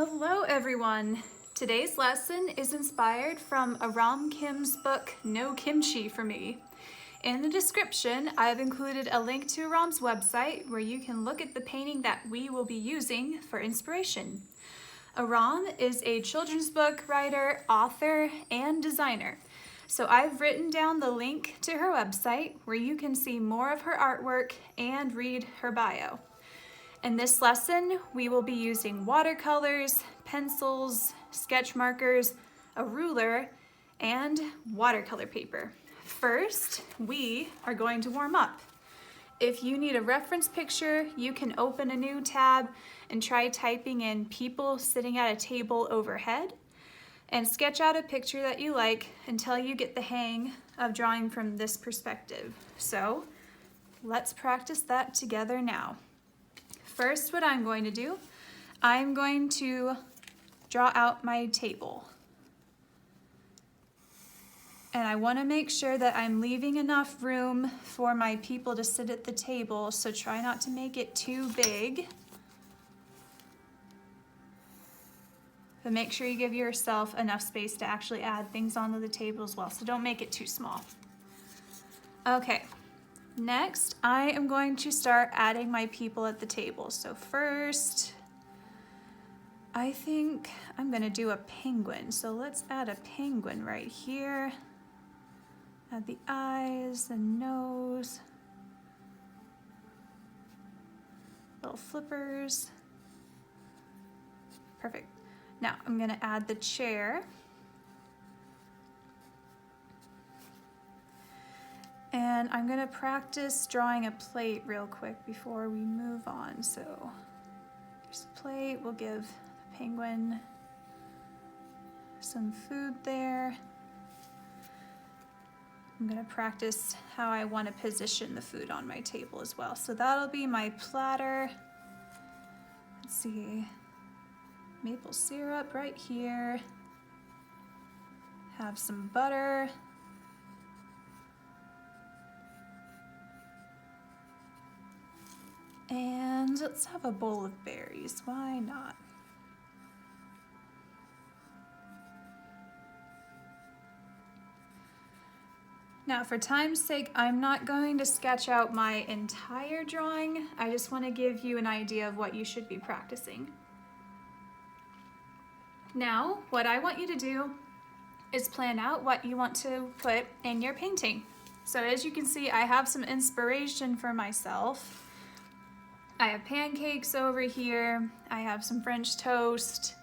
Hello everyone! Today's lesson is inspired from Aram Kim's book, No Kimchi For Me. In the description, I've included a link to Aram's website where you can look at the painting that we will be using for inspiration. Aram is a children's book writer, author, and designer. So I've written down the link to her website where you can see more of her artwork and read her bio. In this lesson, we will be using watercolors, pencils, sketch markers, a ruler, and watercolor paper. First, we are going to warm up. If you need a reference picture, you can open a new tab and try typing in people sitting at a table overhead and sketch out a picture that you like until you get the hang of drawing from this perspective. So let's practice that together now. First, what I'm going to do, I'm going to draw out my table. And I want to make sure that I'm leaving enough room for my people to sit at the table, so try not to make it too big. But make sure you give yourself enough space to actually add things onto the table as well, so don't make it too small. Okay. Next, I am going to start adding my people at the table. So first, I think I'm gonna do a penguin. So let's add a penguin right here. Add the eyes, the nose, little flippers. Perfect. Now I'm gonna add the chair. And I'm gonna practice drawing a plate real quick before we move on. So there's a plate, we'll give the penguin some food there. I'm gonna practice how I wanna position the food on my table as well. So that'll be my platter. Let's see, maple syrup right here. Have some butter. And let's have a bowl of berries, why not? Now for time's sake, I'm not going to sketch out my entire drawing. I just want to give you an idea of what you should be practicing. Now, what I want you to do is plan out what you want to put in your painting. So as you can see, I have some inspiration for myself. I have pancakes over here, I have some French toast,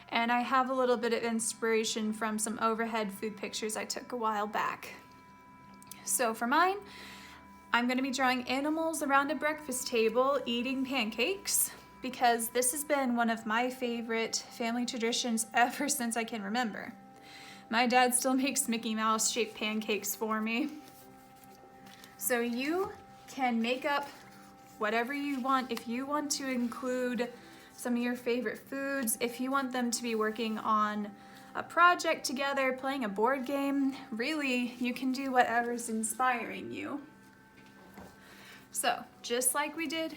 and I have a little bit of inspiration from some overhead food pictures I took a while back. So for mine, I'm gonna be drawing animals around a breakfast table eating pancakes, because this has been one of my favorite family traditions ever since I can remember. My dad still makes Mickey Mouse shaped pancakes for me. So you can make up whatever you want. If you want to include some of your favorite foods, if you want them to be working on a project together, playing a board game, really, you can do whatever's inspiring you. So, just like we did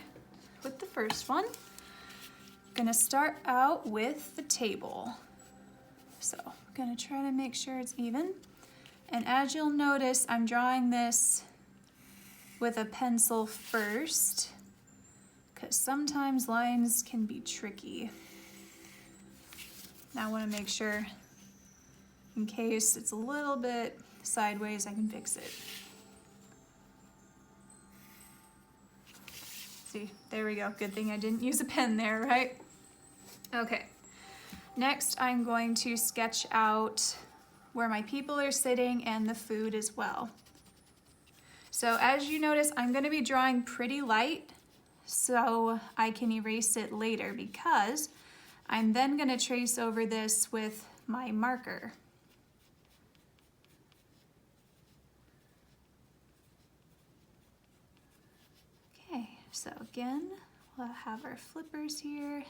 with the first one, I'm gonna start out with the table. So, I'm gonna try to make sure it's even. And as you'll notice, I'm drawing this with a pencil first, because sometimes lines can be tricky. Now I want to make sure, in case it's a little bit sideways, I can fix it. See, there we go. Good thing I didn't use a pen there, right? Okay. Next, I'm going to sketch out where my people are sitting and the food as well. So as you notice, I'm going to be drawing pretty light so I can erase it later, because I'm then going to trace over this with my marker. Okay, so again, we'll have our flippers here.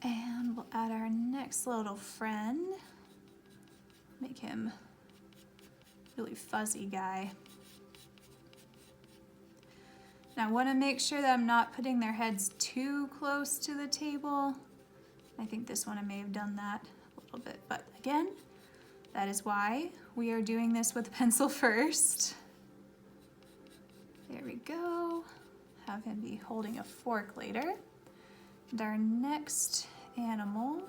And we'll add our next little friend. Make him really fuzzy guy. Now I want to make sure that I'm not putting their heads too close to the table. I think this one I may have done that a little bit, but again, that is why we are doing this with pencil first. There we go. Have him be holding a fork later. And our next animal,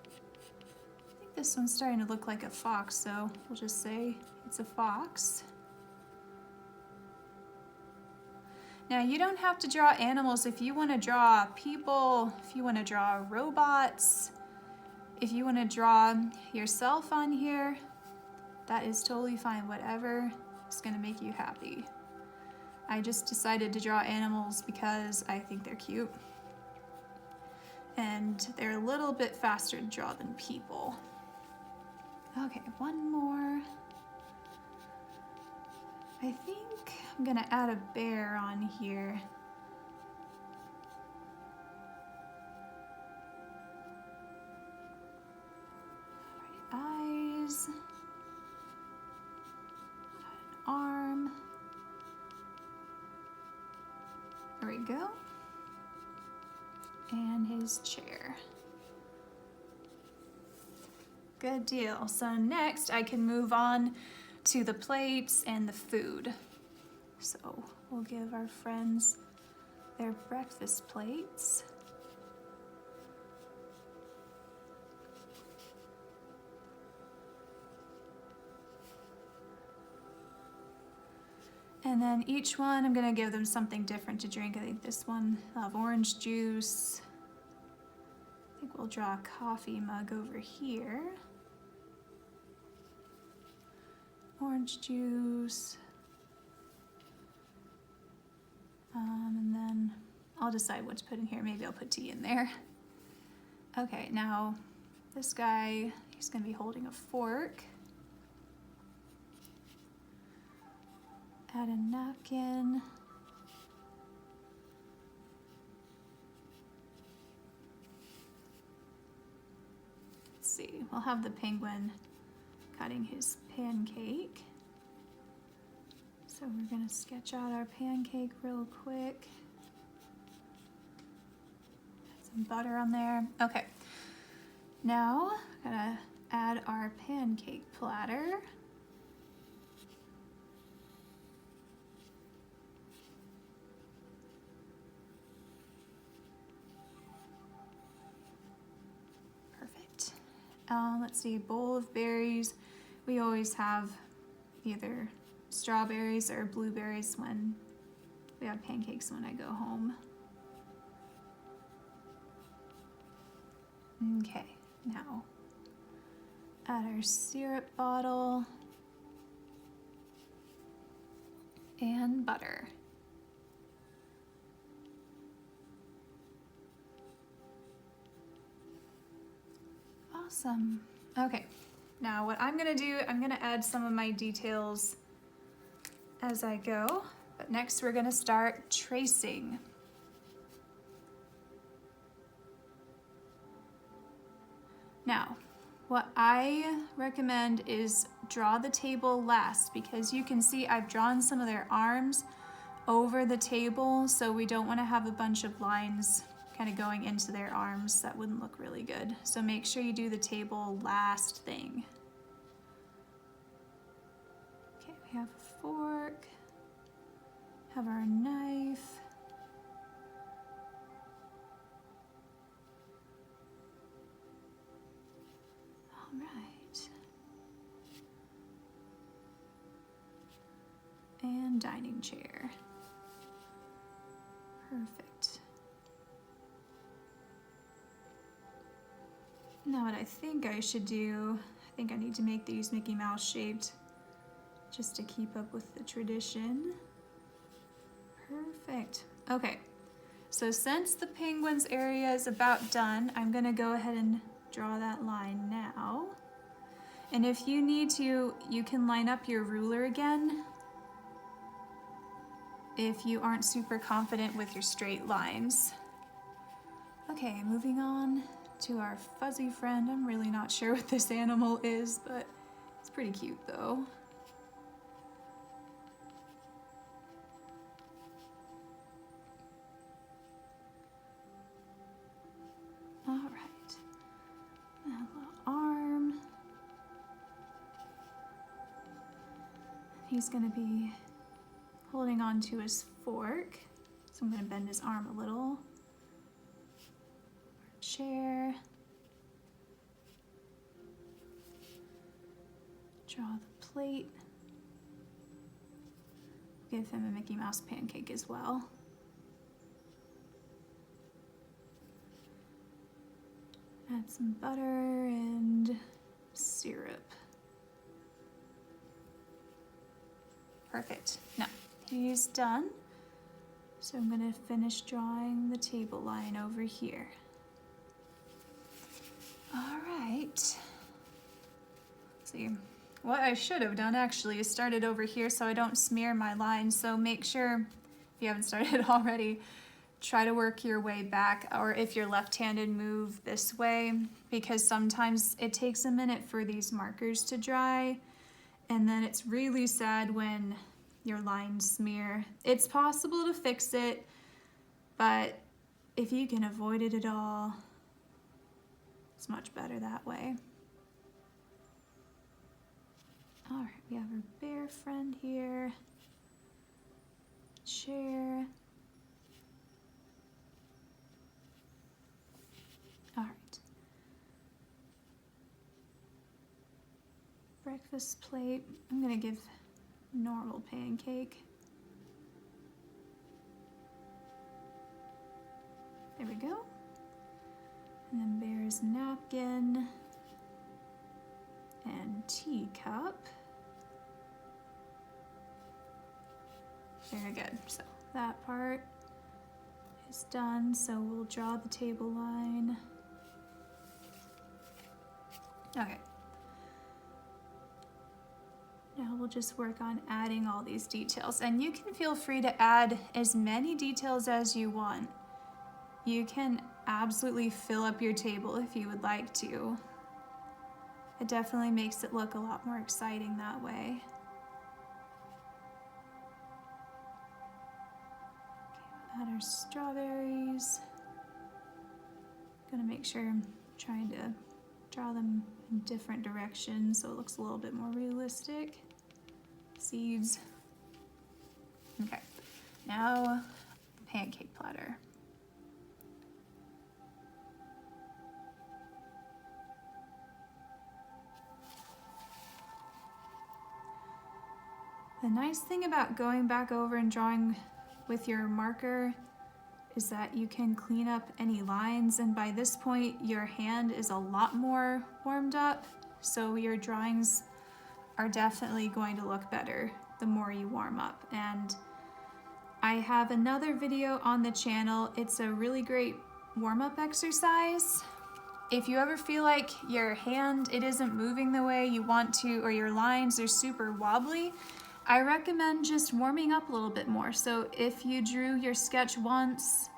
I think this one's starting to look like a fox, so we'll just say it's a fox. Now you don't have to draw animals if you want to draw people, if you want to draw robots, if you want to draw yourself on here, that is totally fine, whatever is going to make you happy. I just decided to draw animals because I think they're cute. And they're a little bit faster to draw than people. Okay, one more. I think I'm gonna add a bear on here. Eyes. An arm. There we go. And his chair. Good deal. So next I can move on to the plates and the food. So we'll give our friends their breakfast plates. And then each one, I'm gonna give them something different to drink. I think this one, I'll have orange juice. I think we'll draw a coffee mug over here. Orange juice. And then I'll decide what to put in here. Maybe I'll put tea in there. Okay, now this guy, he's gonna be holding a fork. Add a napkin. Let's see, we'll have the penguin cutting his pancake. So we're gonna sketch out our pancake real quick. Add some butter on there. Okay, now I'm gonna add our pancake platter. Let's see, bowl of berries. We always have either strawberries or blueberries when we have pancakes when I go home. Okay, now add our syrup bottle and butter. Awesome. Okay, now what I'm gonna do, I'm gonna add some of my details as I go, but next we're gonna start tracing. Now, what I recommend is draw the table last, because you can see I've drawn some of their arms over the table, so we don't want to have a bunch of lines kind of going into their arms. That wouldn't look really good. So make sure you do the table last thing. Okay, we have a fork, have our knife. All right. And dining chair. Perfect. Now what I think I should do, I think I need to make these Mickey Mouse shaped just to keep up with the tradition. Perfect. Okay, so since the penguin's area is about done, I'm gonna go ahead and draw that line now. And if you need to, you can line up your ruler again if you aren't super confident with your straight lines. Okay, moving on to our fuzzy friend. I'm really not sure what this animal is, but it's pretty cute though. he's gonna be holding on to his fork. So I'm gonna bend his arm a little. Chair. Draw the plate. Give him a Mickey Mouse pancake as well. Add some butter and syrup. Perfect. Now, he's done. So I'm gonna finish drawing the table line over here. All right. Let's see. What I should have done actually is started over here so I don't smear my lines. So make sure, if you haven't started already, try to work your way back, or if you're left-handed, move this way, because sometimes it takes a minute for these markers to dry, and then it's really sad when your lines smear. It's possible to fix it, but if you can avoid it at all, it's much better that way. All right, we have our bear friend here, chair. All right. Breakfast plate. I'm gonna give normal pancake. There we go. And then bear's napkin and teacup. Very good. So that part is done. So we'll draw the table line. Okay. Now we'll just work on adding all these details, and you can feel free to add as many details as you want. You can absolutely fill up your table if you would like to. It definitely makes it look a lot more exciting that way. Okay, add our strawberries. Gonna make sure I'm trying to draw them in different directions so it looks a little bit more realistic. Seeds. Okay, now the pancake platter. The nice thing about going back over and drawing with your marker is that you can clean up any lines, and by this point your hand is a lot more warmed up, so your drawings are definitely going to look better the more you warm up. And I have another video on the channel. It's a really great warm-up exercise. If you ever feel like your hand, it isn't moving the way you want to, or your lines are super wobbly, I recommend just warming up a little bit more. So if you drew your sketch once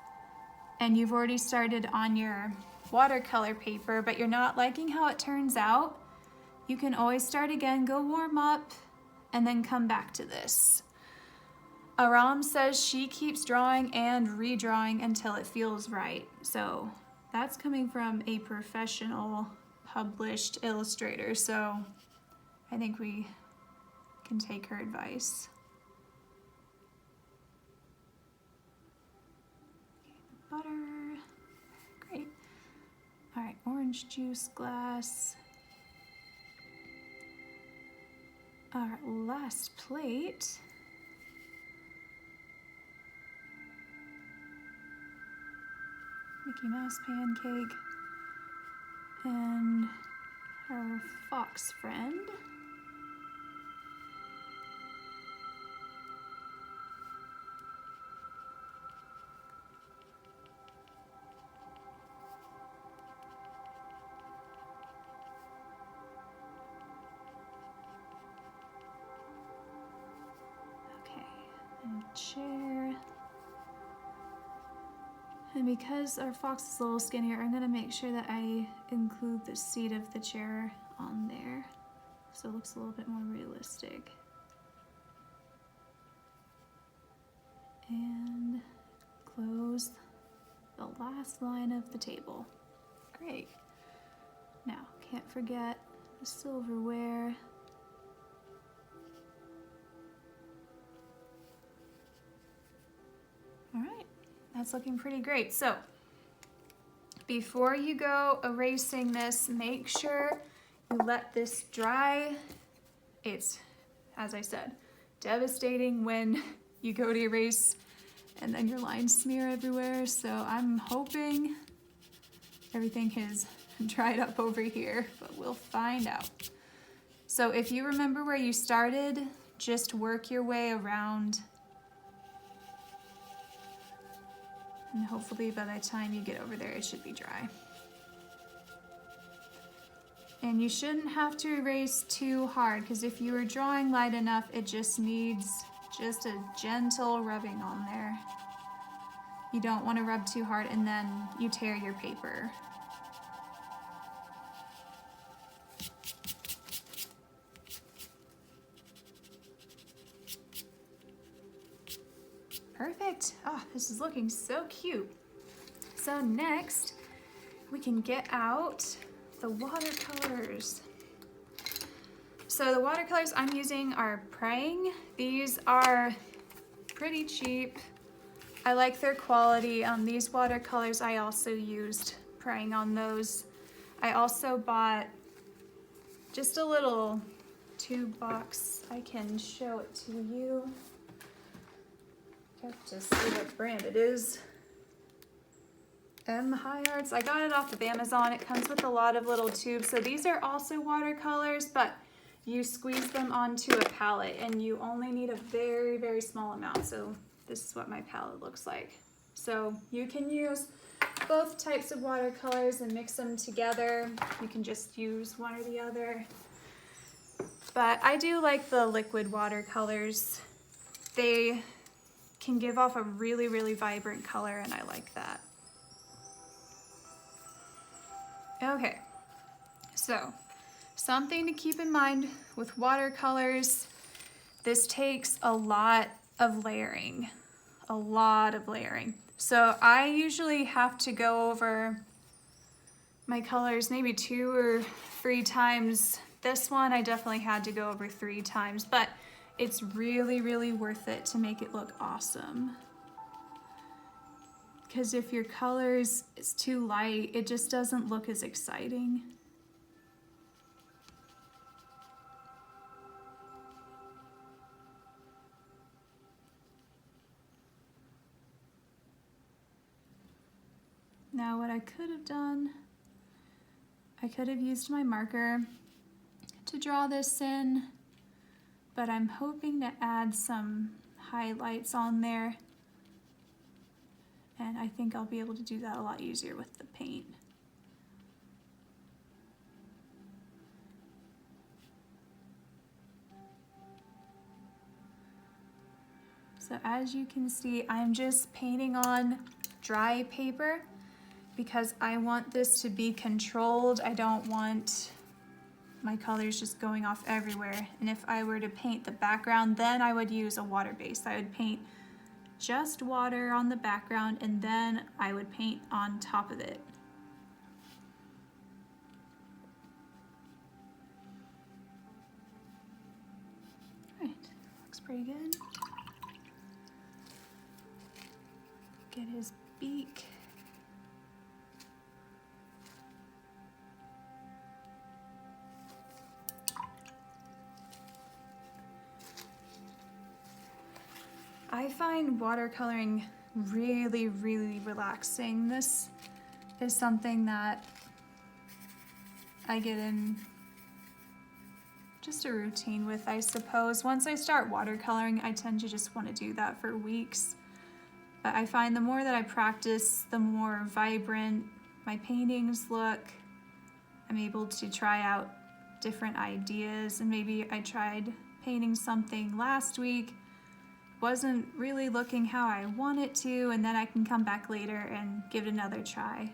and you've already started on your watercolor paper, but you're not liking how it turns out, you can always start again, go warm up, and then come back to this. Aram says she keeps drawing and redrawing until it feels right. So that's coming from a professional published illustrator. So I think we can take her advice. Okay, the butter, great. All right, orange juice glass. Our last plate. Mickey Mouse pancake. And our fox friend. Chair. And because our fox is a little skinnier, I'm gonna make sure that I include the seat of the chair on there so it looks a little bit more realistic. And close the last line of the table. Great. Now, can't forget the silverware. That's looking pretty great. So before you go erasing this, make sure you let this dry. It's, as I said, devastating when you go to erase and then your lines smear everywhere. So I'm hoping everything is dried up over here, but we'll find out. So if you remember where you started, just work your way around. And hopefully by the time you get over there, it should be dry. And you shouldn't have to erase too hard, because if you are drawing light enough, it just needs just a gentle rubbing on there. You don't want to rub too hard and then you tear your paper. Perfect. Oh, this is looking so cute. So next, we can get out the watercolors. So the watercolors I'm using are Praying. These are pretty cheap. I like their quality. These watercolors I also used Praying on those. I also bought just a little tube box. I can show it to you. Have to see what brand it is. High Arts. I got it off of Amazon. It comes with a lot of little tubes. So these are also watercolors, but you squeeze them onto a palette and you only need a very, very small amount. So this is what my palette looks like. So you can use both types of watercolors and mix them together. You can just use one or the other. But I do like the liquid watercolors. They can give off a really, really vibrant color, and I like that. Okay, so something to keep in mind with watercolors, this takes a lot of layering, So I usually have to go over my colors maybe 2 or 3 times. This one I definitely had to go over 3 times, but it's really, really worth it to make it look awesome. Because if your colors is too light, it just doesn't look as exciting. Now what I could have done, I could have used my marker to draw this in, but I'm hoping to add some highlights on there. And I think I'll be able to do that a lot easier with the paint. So as you can see, I'm just painting on dry paper because I want this to be controlled. I don't want my colors just going off everywhere. And if I were to paint the background, then I would use a water base. I would paint just water on the background and then I would paint on top of it. All right, looks pretty good. Get his beak. I find watercoloring really, really relaxing. This is something that I get in just a routine with, I suppose. Once I start watercoloring, I tend to just want to do that for weeks. But I find the more that I practice, the more vibrant my paintings look. I'm able to try out different ideas, and maybe I tried painting something last week, wasn't really looking how I want it to, and then I can come back later and give it another try.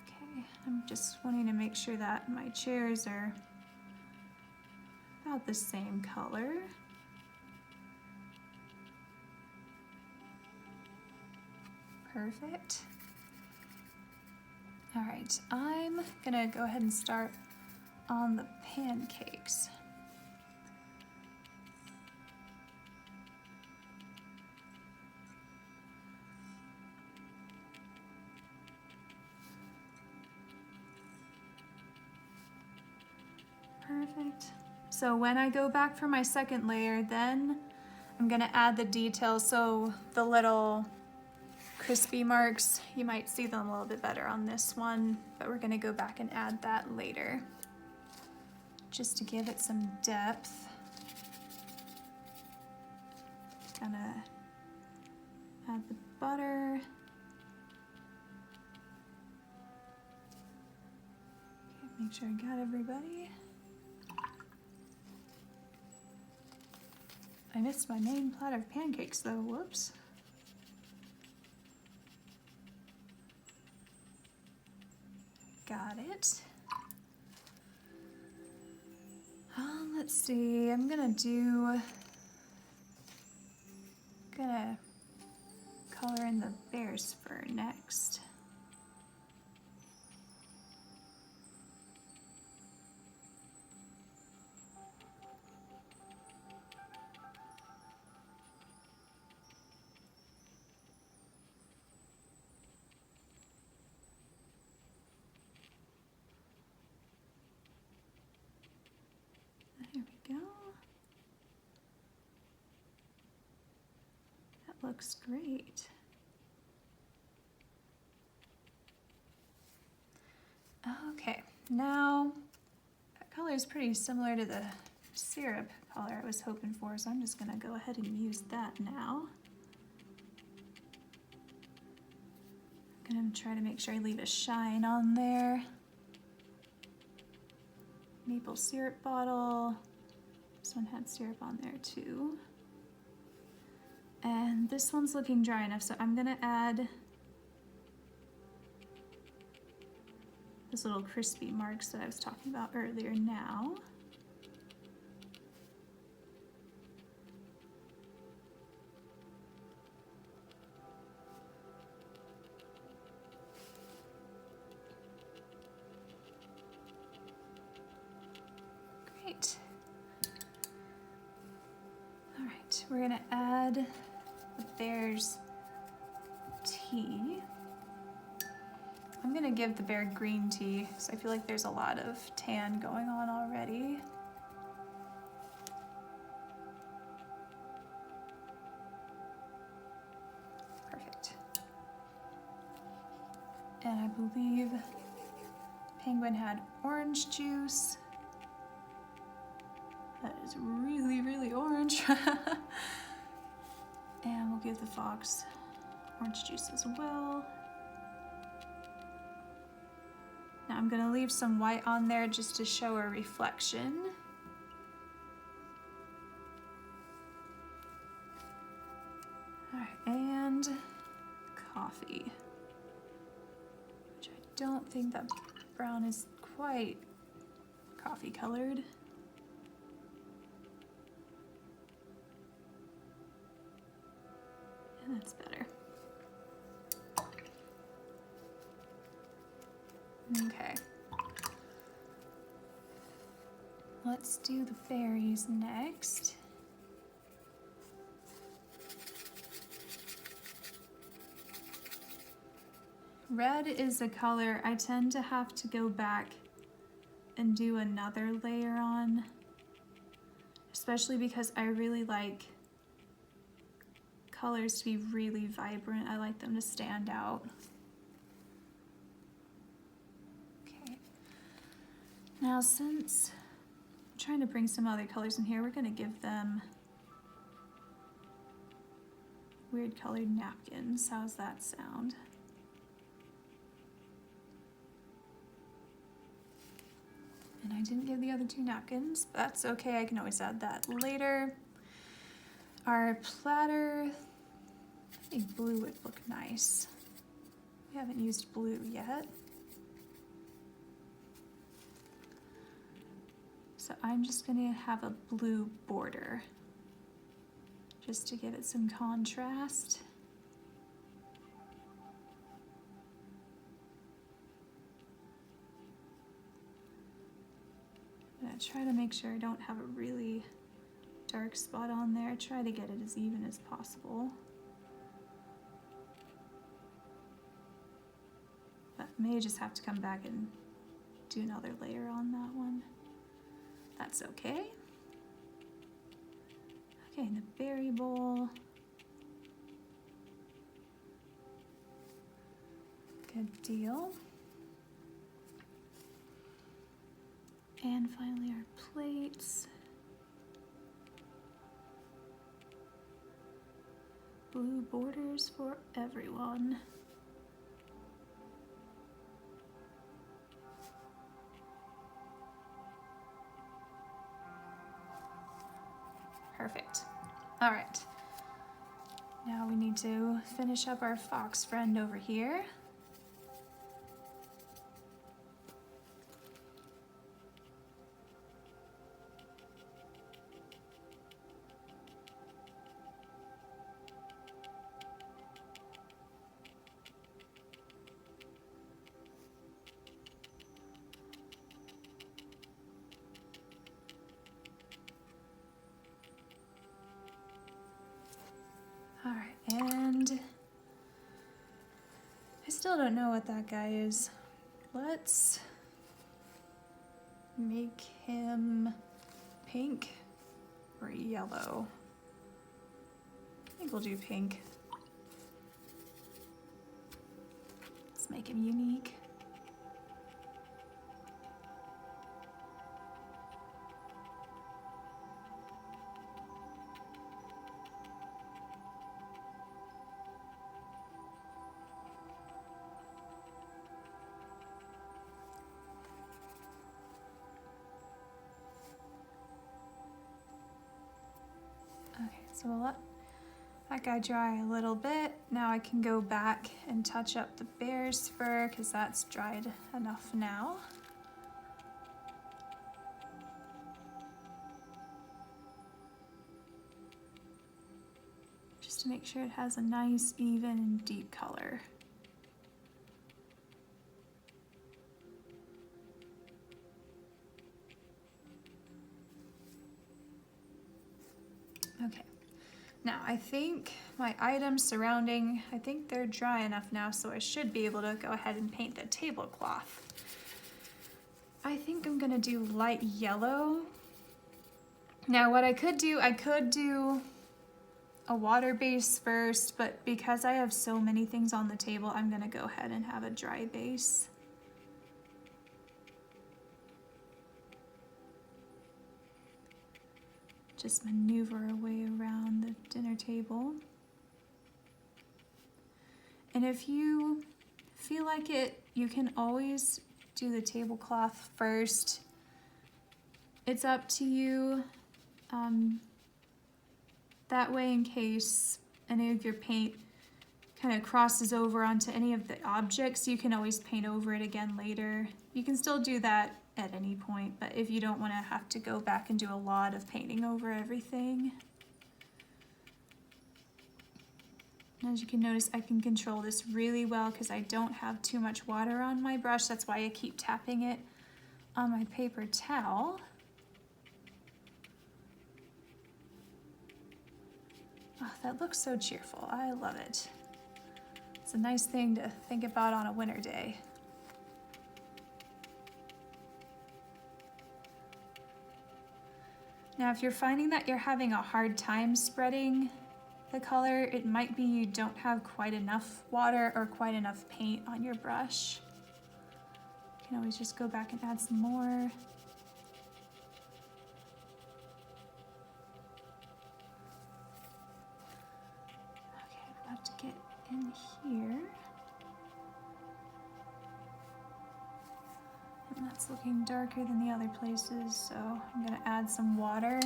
Okay, I'm just wanting to make sure that my chairs are about the same color. Perfect. All right, I'm gonna go ahead and start on the pancakes. Perfect. So when I go back for my second layer, then I'm gonna add the details. So the little crispy marks, you might see them a little bit better on this one, but we're gonna go back and add that later, just to give it some depth. Gonna add the butter. Okay, make sure I got everybody. I missed my main platter of pancakes though, whoops. Got it. Let's see, I'm gonna color in the bear's fur next. There we go. That looks great. Okay, now that color is pretty similar to the syrup color I was hoping for, so I'm just gonna go ahead and use that now. I'm gonna try to make sure I leave a shine on there. Maple syrup bottle. This one had syrup on there too. And this one's looking dry enough, so I'm gonna add those little crispy marks that I was talking about earlier now. Great. All right, we're gonna add the bear's tea. I'm gonna give the bear green tea, so I feel like there's a lot of tan going on already. Perfect. And I believe Penguin had orange juice. That is really, really orange. And we'll give the fox orange juice as well. Now I'm gonna leave some white on there just to show a reflection. All right, and coffee, which I don't think that brown is quite coffee colored. And that's better. Okay. Let's do the fairies next. Red is a color I tend to have to go back and do another layer on, especially because I really like colors to be really vibrant. I like them to stand out. Now, since I'm trying to bring some other colors in here, we're gonna give them weird colored napkins. How's that sound? And I didn't give the other two napkins, but that's okay. I can always add that later. Our platter, I think blue would look nice. We haven't used blue yet. So I'm just gonna have a blue border just to give it some contrast. I'm gonna try to make sure I don't have a really dark spot on there. Try to get it as even as possible. But may just have to come back and do another layer on that one. That's okay. Okay, and the berry bowl. Good deal. And finally our plates. Blue borders for everyone. Perfect. All right. Now we need to finish up our fox friend over here. All right, and I still don't know what that guy is. Let's make him pink or yellow. I think we'll do pink. Let's make him unique. Okay, so we'll let that guy dry a little bit. Now I can go back and touch up the bear's fur because that's dried enough now. Just to make sure it has a nice, even, and deep color. Okay, now I think my items surrounding, I think they're dry enough now, so I should be able to go ahead and paint the tablecloth. I think I'm gonna do light yellow. Now what I could do a water base first, but because I have so many things on the table, I'm gonna go ahead and have a dry base. Just maneuver our way around the dinner table. And if you feel like it, you can always do the tablecloth first. It's up to you. That way, in case any of your paint kind of crosses over onto any of the objects, you can always paint over it again later. You can still do that at any point, but if you don't want to have to go back and do a lot of painting over everything. As you can notice, I can control this really well because I don't have too much water on my brush. That's why I keep tapping it on my paper towel. Oh, that looks so cheerful. I love it. It's a nice thing to think about on a winter day. Now, if you're finding that you're having a hard time spreading the color, it might be you don't have quite enough water or quite enough paint on your brush. You can always just go back and add some more. Okay, we'll have to get in here. And that's looking darker than the other places, so I'm gonna add some water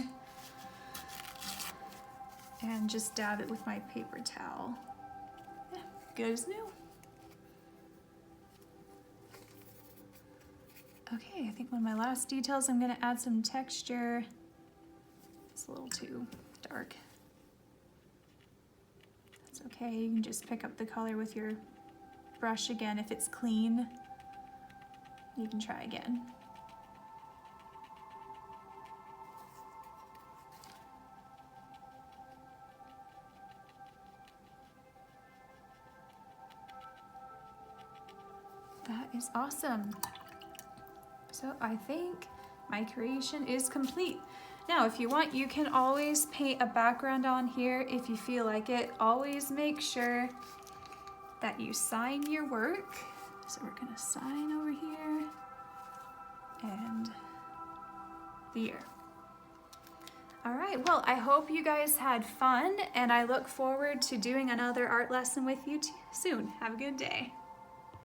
and just dab it with my paper towel. Yeah, good as new. Okay, I think one of my last details, I'm gonna add some texture. It's a little too dark. That's okay, you can just pick up the color with your brush again. If it's clean, you can try again. That is awesome. So I think my creation is complete. Now, if you want, you can always paint a background on here if you feel like it. Always make sure that you sign your work. So we're gonna sign over here and the year. All right, well, I hope you guys had fun, and I look forward to doing another art lesson with you soon. Have a good day.